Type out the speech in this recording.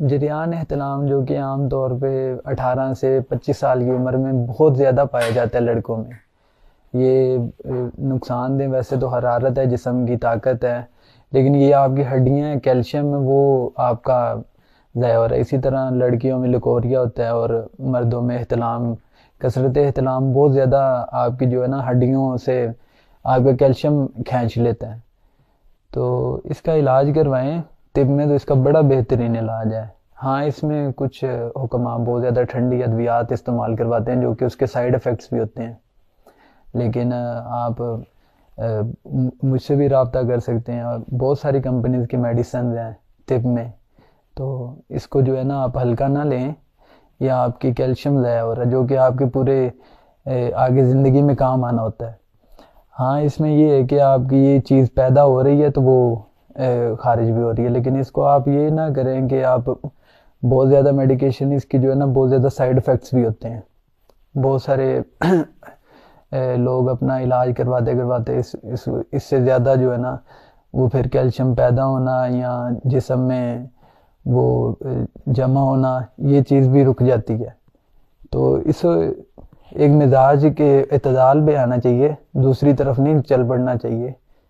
जरियान एहतलाम जो कि आम तौर पे 18 से 25 साल की उम्र में बहुत ज़्यादा पाया जाता है लड़कों में। ये नुकसानदेह वैसे तो हरारत है, जिस्म की ताकत है, लेकिन ये आपकी हड्डियाँ हैं, कैल्शियम है वो आपका ज़ाया हो रहा है। इसी तरह लड़कियों में लिकोरिया होता है और मर्दों में एहतलाम, कसरत एहतलाम बहुत ज़्यादा आपकी जो है ना हड्डियों से आपका कैल्शियम खींच लेता है। तो इसका इलाज करवाएं। तिब में तो इसका बड़ा बेहतरीन इलाज है। हाँ, इसमें कुछ हुक्मा बहुत ज़्यादा ठंडी अद्वियात इस्तेमाल करवाते हैं जो कि उसके साइड इफ़ेक्ट्स भी होते हैं। लेकिन आप मुझसे भी रब्ता कर सकते हैं, और बहुत सारी कंपनीज की मेडिसिन हैं तिब में। तो इसको जो है ना आप हल्का ना लें, या आपकी कैल्शियम ज़ाया हो रहा है जो कि आपके पूरे आगे ज़िंदगी में काम आना होता है। हाँ, इसमें ये है कि आपकी ये चीज़ पैदा हो रही है तो वो खारिज भी हो रही है, लेकिन इसको आप ये ना करें कि आप बहुत ज़्यादा मेडिकेशन इसकी जो है ना बहुत ज़्यादा साइड इफ़ेक्ट्स भी होते हैं। बहुत सारे लोग अपना इलाज करवाते करवाते इससे ज़्यादा जो है ना वो फिर कैल्शियम पैदा होना या जिस्म में वो जमा होना, ये चीज़ भी रुक जाती है। तो इस एक मिजाज के इतदाल पे आना चाहिए, दूसरी तरफ नहीं चल पड़ना चाहिए।